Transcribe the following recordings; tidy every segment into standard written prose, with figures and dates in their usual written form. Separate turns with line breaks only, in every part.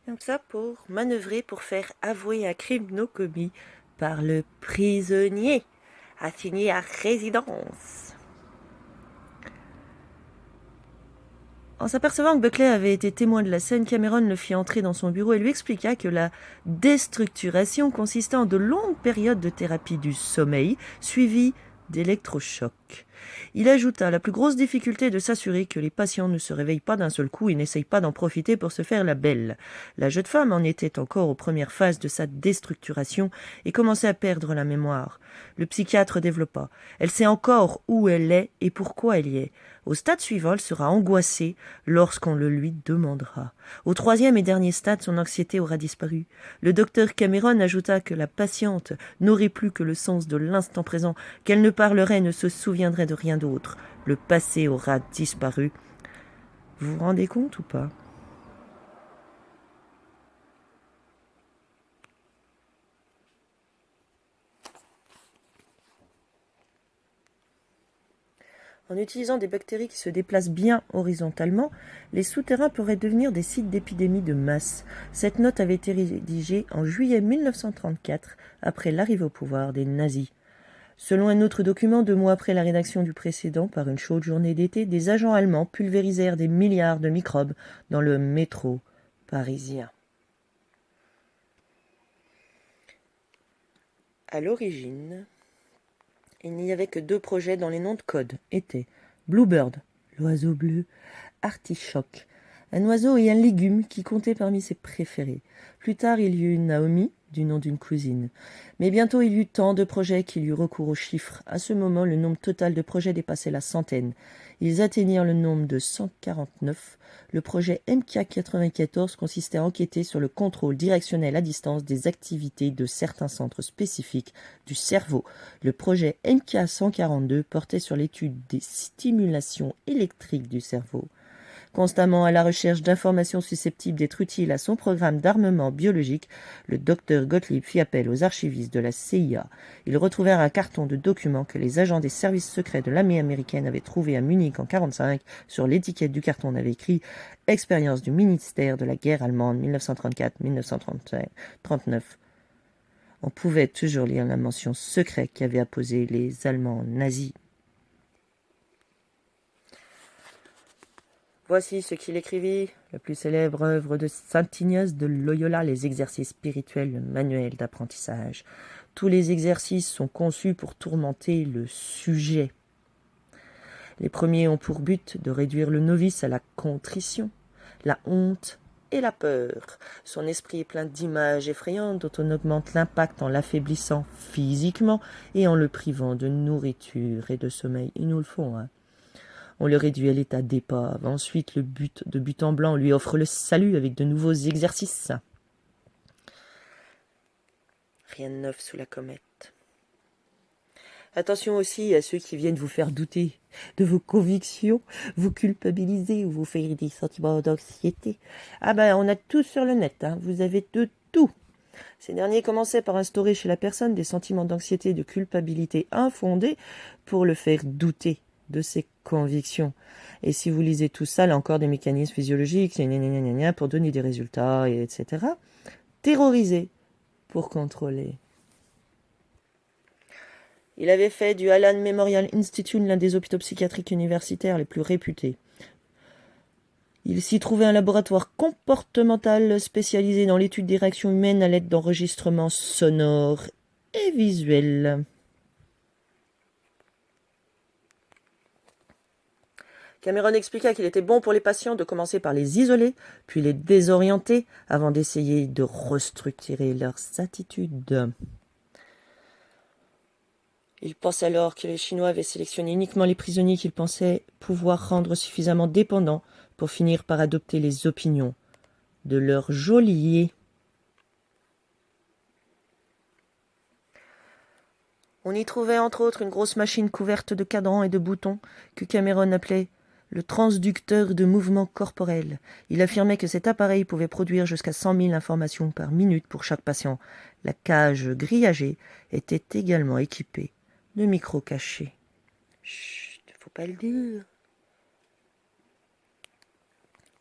Comme ça, pour manœuvrer, pour faire avouer un crime non commis par le prisonnier, assigné à résidence. En s'apercevant que Buckley avait été témoin de la scène, Cameron le fit entrer dans son bureau et lui expliqua que la déstructuration consistait en de longues périodes de thérapie du sommeil suivies d'électrochocs. Il ajouta la plus grosse difficulté est de s'assurer que les patients ne se réveillent pas d'un seul coup et n'essayent pas d'en profiter pour se faire la belle. La jeune femme en était encore aux premières phases de sa déstructuration et commençait à perdre la mémoire. Le psychiatre développa. Elle sait encore où elle est et pourquoi elle y est. Au stade suivant, elle sera angoissée lorsqu'on le lui demandera. Au troisième et dernier stade, son anxiété aura disparu. Le docteur Cameron ajouta que la patiente n'aurait plus que le sens de l'instant présent, qu'elle ne parlerait, ne se souviendrait de rien d'autre. Le passé aura disparu. Vous vous rendez compte ou pas ? En utilisant des bactéries qui se déplacent bien horizontalement, les souterrains pourraient devenir des sites d'épidémie de masse. Cette note avait été rédigée en juillet 1934, après l'arrivée au pouvoir des nazis. Selon un autre document, 2 mois après la rédaction du précédent, par une chaude journée d'été, des agents allemands pulvérisèrent des milliards de microbes dans le métro parisien. À l'origine, il n'y avait que 2 projets dont les noms de code étaient Bluebird, l'oiseau bleu, Artichoke, un oiseau et un légume qui comptait parmi ses préférés. Plus tard, il y eut Naomi, du nom d'une cousine. Mais bientôt, il y eut tant de projets qu'il y eut recours aux chiffres. À ce moment, le nombre total de projets dépassait la centaine. Ils atteignirent le nombre de 149. Le projet MK94 consistait à enquêter sur le contrôle directionnel à distance des activités de certains centres spécifiques du cerveau. Le projet MK142 portait sur l'étude des stimulations électriques du cerveau. Constamment à la recherche d'informations susceptibles d'être utiles à son programme d'armement biologique, le docteur Gottlieb fit appel aux archivistes de la CIA. Ils retrouvèrent un carton de documents que les agents des services secrets de l'armée américaine avaient trouvé à Munich en 1945. Sur l'étiquette du carton, on avait écrit « Expérience du ministère de la guerre allemande 1934-1939 ». On pouvait toujours lire la mention secrète qu'avaient apposée les Allemands nazis. Voici ce qu'il écrivit, la plus célèbre œuvre de saint Ignace de Loyola, les exercices spirituels, le manuel d'apprentissage. Tous les exercices sont conçus pour tourmenter le sujet. Les premiers ont pour but de réduire le novice à la contrition, la honte et la peur. Son esprit est plein d'images effrayantes dont on augmente l'impact en l'affaiblissant physiquement et en le privant de nourriture et de sommeil. Ils nous le font, hein. On le réduit à l'état d'épave. Ensuite, de but en blanc, on lui offre le salut avec de nouveaux exercices. Rien de neuf sous la comète. Attention aussi à ceux qui viennent vous faire douter de vos convictions, vous culpabiliser ou vous faire des sentiments d'anxiété. Ah ben, on a tout sur le net, hein. Vous avez de tout. Ces derniers commençaient par instaurer chez la personne des sentiments d'anxiété et de culpabilité infondés pour le faire douter de ses convictions. Et si vous lisez tout ça, là encore des mécanismes physiologiques, pour donner des résultats, etc. Terroriser pour contrôler. Il avait fait du Allen Memorial Institute l'un des hôpitaux psychiatriques universitaires les plus réputés. Il s'y trouvait un laboratoire comportemental spécialisé dans l'étude des réactions humaines à l'aide d'enregistrements sonores et visuels. Cameron expliqua qu'il était bon pour les patients de commencer par les isoler, puis les désorienter, avant d'essayer de restructurer leurs attitudes. Il pense alors que les Chinois avaient sélectionné uniquement les prisonniers qu'ils pensaient pouvoir rendre suffisamment dépendants pour finir par adopter les opinions de leur geôlier. On y trouvait entre autres une grosse machine couverte de cadrans et de boutons que Cameron appelait le transducteur de mouvements corporels. Il affirmait que cet appareil pouvait produire jusqu'à 100 000 informations par minute pour chaque patient. La cage grillagée était également équipée de micros cachés. Chut, faut pas le dire.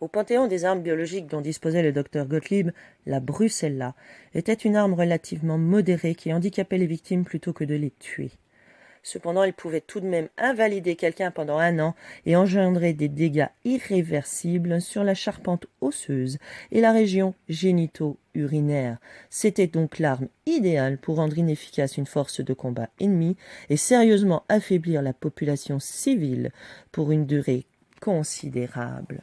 Au panthéon des armes biologiques dont disposait le docteur Gottlieb, la Brucella était une arme relativement modérée qui handicapait les victimes plutôt que de les tuer. Cependant, elle pouvait tout de même invalider quelqu'un pendant 1 an et engendrer des dégâts irréversibles sur la charpente osseuse et la région génito-urinaire. C'était donc l'arme idéale pour rendre inefficace une force de combat ennemie et sérieusement affaiblir la population civile pour une durée considérable.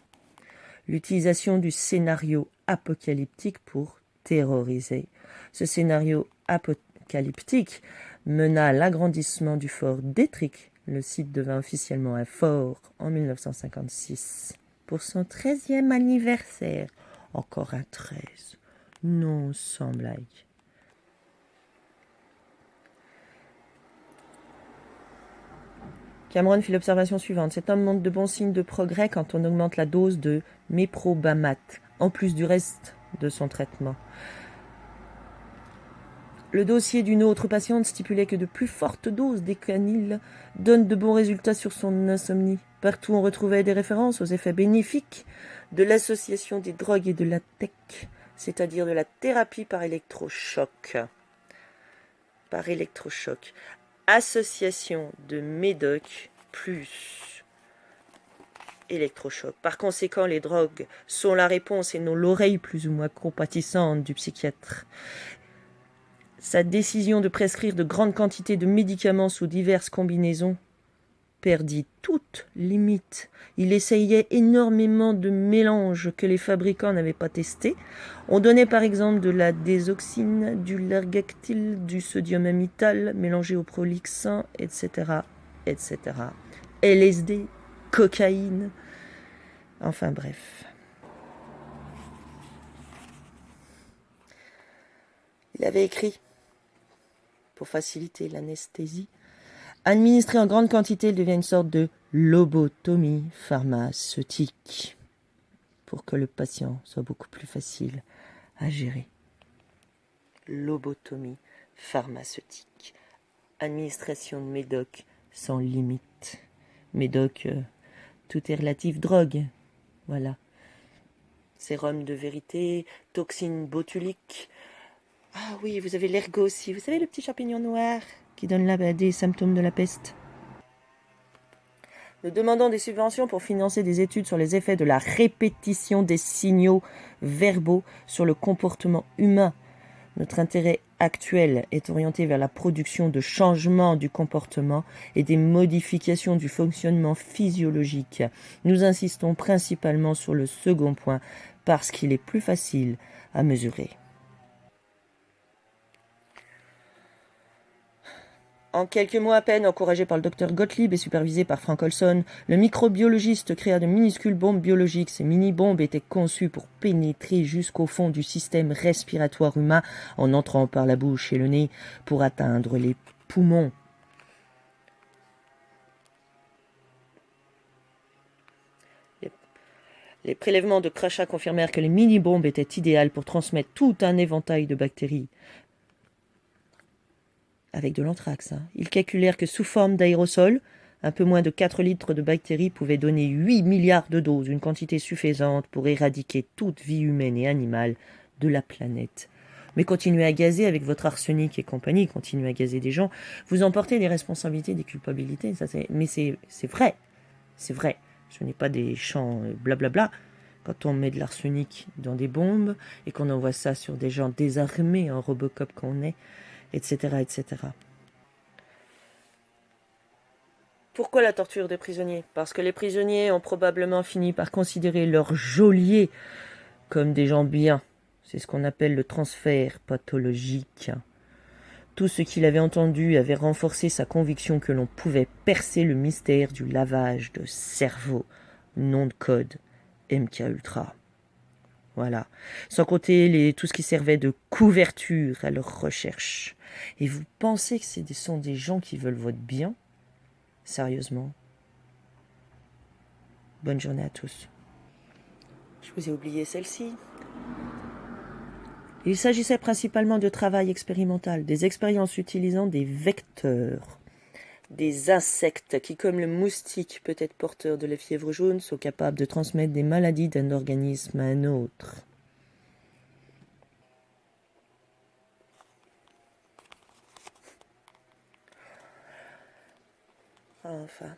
L'utilisation du scénario apocalyptique pour terroriser. Ce scénario apocalyptique mena à l'agrandissement du fort d'Ettrick. Le site devint officiellement un fort en 1956. Pour son 13e anniversaire, encore un 13, non sans blague. Cameron fit l'observation suivante. Cet homme montre de bons signes de progrès quand on augmente la dose de méprobamate, en plus du reste de son traitement. Le dossier d'une autre patiente stipulait que de plus fortes doses d'écanil donnent de bons résultats sur son insomnie. Partout, on retrouvait des références aux effets bénéfiques de l'association des drogues et de la tech, c'est-à-dire de la thérapie par électrochoc. Association de médoc plus électrochoc. Par conséquent, les drogues sont la réponse et non l'oreille plus ou moins compatissante du psychiatre. Sa décision de prescrire de grandes quantités de médicaments sous diverses combinaisons perdit toute limite. Il essayait énormément de mélanges que les fabricants n'avaient pas testés. On donnait par exemple de la désoxine, du largactyle, du sodium amytal mélangé au prolixin, etc., etc. LSD, cocaïne, enfin bref. Il avait écrit, pour faciliter l'anesthésie, administré en grande quantité, il devient une sorte de lobotomie pharmaceutique pour que le patient soit beaucoup plus facile à gérer. Lobotomie pharmaceutique. Administration de médoc sans limite. Médoc, tout est relatif, drogue. Voilà. Sérum de vérité, toxine botulique. Ah oui, vous avez l'ergot aussi. Vous savez le petit champignon noir qui donne là des symptômes de la peste. Nous demandons des subventions pour financer des études sur les effets de la répétition des signaux verbaux sur le comportement humain. Notre intérêt actuel est orienté vers la production de changements du comportement et des modifications du fonctionnement physiologique. Nous insistons principalement sur le second point parce qu'il est plus facile à mesurer. En quelques mois à peine, encouragé par le docteur Gottlieb et supervisé par Frank Olson, le microbiologiste créa de minuscules bombes biologiques. Ces mini-bombes étaient conçues pour pénétrer jusqu'au fond du système respiratoire humain en entrant par la bouche et le nez pour atteindre les poumons. Les prélèvements de crachat confirmèrent que les mini-bombes étaient idéales pour transmettre tout un éventail de bactéries. Avec de l'anthrax. Ils calculèrent que sous forme d'aérosol, un peu moins de 4 litres de bactéries pouvaient donner 8 milliards de doses, une quantité suffisante pour éradiquer toute vie humaine et animale de la planète. Mais continuez à gazer avec votre arsenic et compagnie, continuez à gazer des gens, vous emportez des responsabilités, des culpabilités, mais c'est vrai, c'est vrai. Ce n'est pas des chants blablabla. Quand on met de l'arsenic dans des bombes et qu'on envoie ça sur des gens désarmés en Robocop qu'on est, etc., etc. Pourquoi la torture des prisonniers? Parce que les prisonniers ont probablement fini par considérer leurs geôliers comme des gens bien. C'est ce qu'on appelle le transfert pathologique. Tout ce qu'il avait entendu avait renforcé sa conviction que l'on pouvait percer le mystère du lavage de cerveau. Nom de code MKUltra. Voilà. Sans compter tout ce qui servait de couverture à leur recherche. Et vous pensez que ce sont des gens qui veulent votre bien? Sérieusement. Bonne journée à tous. Je vous ai oublié celle-ci. Il s'agissait principalement de travail expérimental, des expériences utilisant des vecteurs. Des insectes qui, comme le moustique, peut être porteur de la fièvre jaune, sont capables de transmettre des maladies d'un organisme à un autre. Enfin.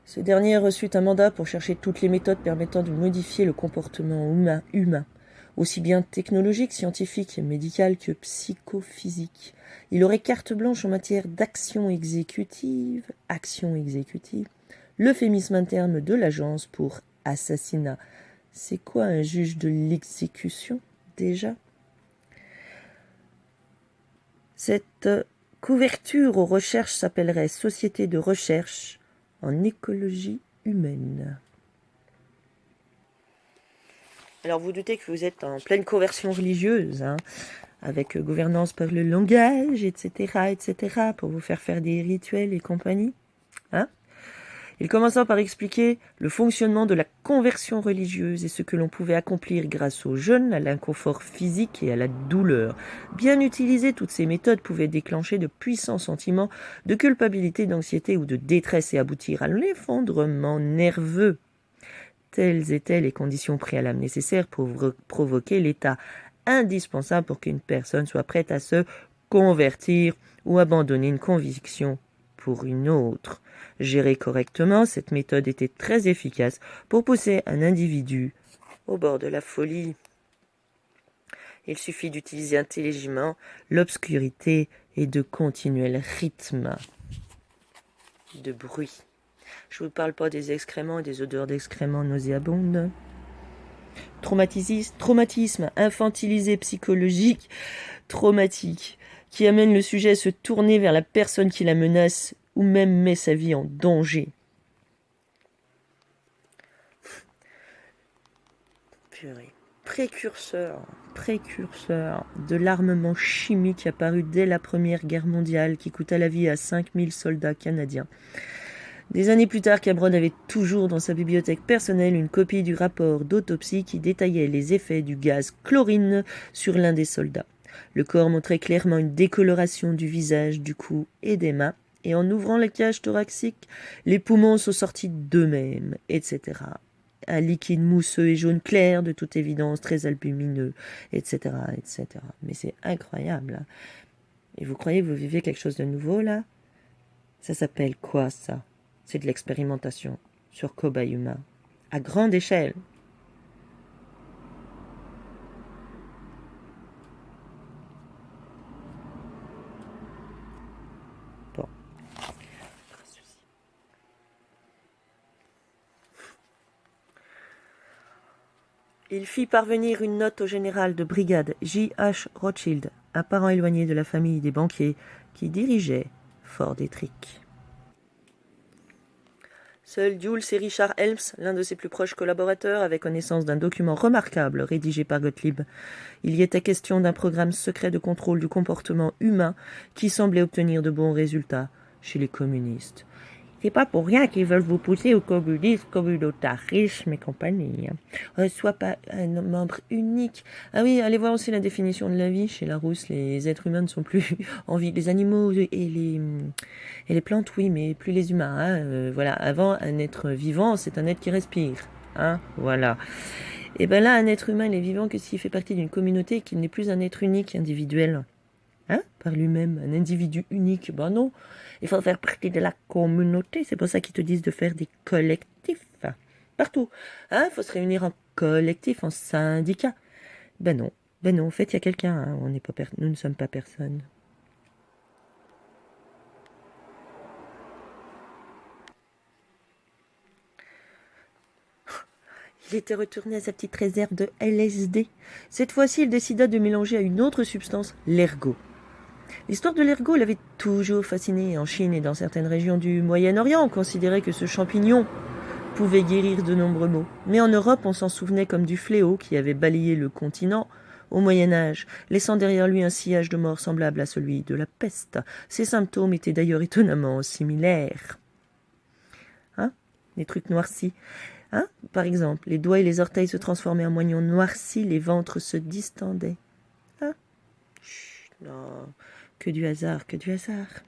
Ce dernier a reçu un mandat pour chercher toutes les méthodes permettant de modifier le comportement humain, aussi bien technologique, scientifique, médical que psychophysique. Il aurait carte blanche en matière d'action exécutive, l'euphémisme interne de l'agence pour assassinat. C'est quoi un juge de l'exécution, déjà? Cette couverture aux recherches s'appellerait Société de recherche en écologie humaine. Alors vous doutez que vous êtes en pleine conversion religieuse, avec gouvernance par le langage, etc., pour vous faire des rituels et compagnie. Il commença par expliquer le fonctionnement de la conversion religieuse et ce que l'on pouvait accomplir grâce au jeûne, à l'inconfort physique et à la douleur. Bien utilisées, toutes ces méthodes pouvaient déclencher de puissants sentiments de culpabilité, d'anxiété ou de détresse et aboutir à l'effondrement nerveux. Telles étaient les conditions préalables nécessaires pour provoquer l'état indispensable pour qu'une personne soit prête à se convertir ou abandonner une conviction pour une autre. Gérée correctement, cette méthode était très efficace pour pousser un individu au bord de la folie. Il suffit d'utiliser intelligemment l'obscurité et de continuels rythmes de bruit. Je ne vous parle pas des excréments et des odeurs d'excréments nauséabondes. Traumatisme infantilisé psychologique traumatique qui amène le sujet à se tourner vers la personne qui la menace ou même met sa vie en danger. Purée. Précurseur de l'armement chimique apparu dès la Première Guerre mondiale qui coûta la vie à 5000 soldats canadiens. Des années plus tard, Cameron avait toujours dans sa bibliothèque personnelle une copie du rapport d'autopsie qui détaillait les effets du gaz chlorine sur l'un des soldats. Le corps montrait clairement une décoloration du visage, du cou et des mains, et en ouvrant la cage thoracique, les poumons sont sortis d'eux-mêmes, etc. Un liquide mousseux et jaune clair, de toute évidence, très albumineux, etc., etc. Mais c'est incroyable. Et vous croyez que vous vivez quelque chose de nouveau, là? Ça s'appelle quoi, ça? C'est de l'expérimentation sur cobayes humains, à grande échelle. Bon. Il fit parvenir une note au général de brigade J.H. Rothschild, un parent éloigné de la famille des banquiers, qui dirigeait Fort Detrick. Seuls Jules et Richard Helms, l'un de ses plus proches collaborateurs, avaient connaissance d'un document remarquable rédigé par Gottlieb. Il y était question d'un programme secret de contrôle du comportement humain qui semblait obtenir de bons résultats chez les communistes. C'est pas pour rien qu'ils veulent vous pousser au communisme, communautarisme et compagnie. Sois pas un membre unique. Ah oui, allez voir aussi la définition de la vie. Chez Larousse, les êtres humains ne sont plus en vie. Les animaux et les plantes, oui, mais plus les humains. Voilà, avant, un être vivant, c'est un être qui respire. Voilà. Et bien là, un être humain, il est vivant que s'il fait partie d'une communauté et qu'il n'est plus un être unique, individuel. Par lui-même, un individu unique. Ben non, il faut faire partie de la communauté. C'est pour ça qu'ils te disent de faire des collectifs. Partout. Il faut se réunir en collectif, en syndicat. Ben non, en fait, il y a quelqu'un. Nous ne sommes pas personne. Il était retourné à sa petite réserve de LSD. Cette fois-ci, il décida de mélanger à une autre substance, l'ergot. L'histoire de l'ergot l'avait toujours fasciné. En Chine et dans certaines régions du Moyen-Orient, on considérait que ce champignon pouvait guérir de nombreux maux. Mais en Europe, on s'en souvenait comme du fléau qui avait balayé le continent au Moyen-Âge, laissant derrière lui un sillage de mort semblable à celui de la peste. Ses symptômes étaient d'ailleurs étonnamment similaires. Les trucs noircis. Par exemple, les doigts et les orteils se transformaient en moignons noircis, les ventres se distendaient. Chut, non. Que du hasard, que du hasard.